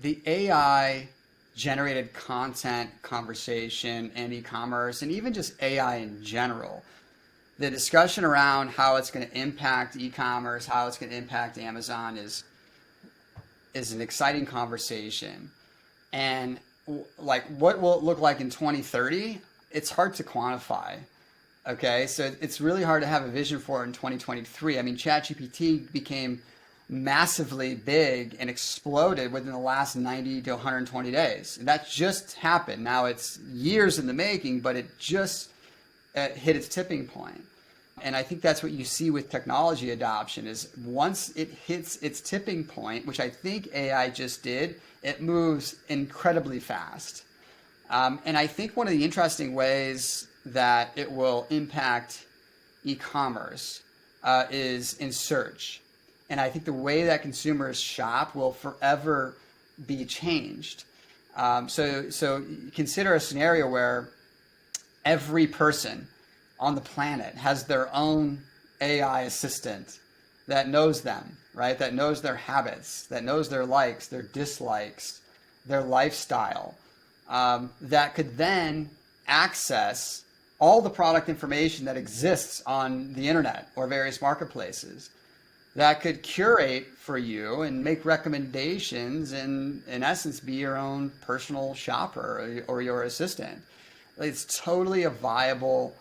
the AI generated content conversation and e-commerce and even just AI in general, the discussion around how it's going to impact e-commerce, how it's going to impact Amazon is an exciting conversation. And like what will it look like in 2030? It's hard to quantify. Okay, so it's really hard to have a vision for it in 2023. I mean, ChatGPT became massively big and exploded within the last 90 to 120 days. That just happened. Now it's years in the making, but it just hit its tipping point. And I think that's what you see with technology adoption is once it hits its tipping point, which I think AI just did, it moves incredibly fast. And I think one of the interesting ways that it will impact e-commerce is in search. And I think the way that consumers shop will forever be changed. So consider a scenario where every person on the planet has their own AI assistant that knows them, right? That knows their habits, that knows their likes, their dislikes, their lifestyle, that could then access all the product information that exists on the internet or various marketplaces, that could curate for you and make recommendations and in essence be your own personal shopper or your assistant. It's totally a viable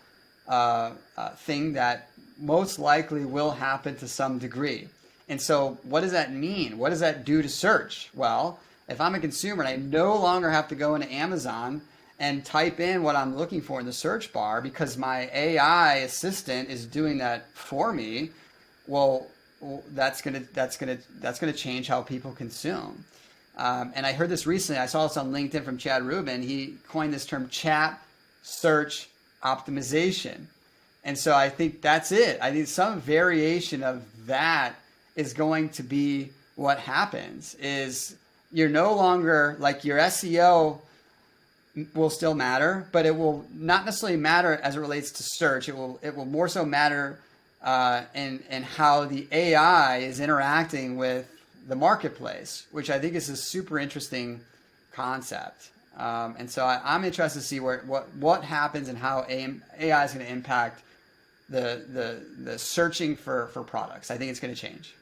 thing that most likely will happen to some degree. And so what does that mean? What does that do to search? Well, if I'm a consumer and I no longer have to go into Amazon and type in what I'm looking for in the search bar because my AI assistant is doing that for me, well, that's gonna change how people consume. And I heard this recently. I saw this on LinkedIn from Chad Rubin. He coined this term chat search optimization. And so I think that's it. I think some variation of that is going to be what happens is you're no longer like your SEO will still matter, but it will not necessarily matter as it relates to search. It will more so matter in how the AI is interacting with the marketplace, which I think is a super interesting concept. And so I'm interested to see what happens and how AI is going to impact the searching for products. I think it's going to change.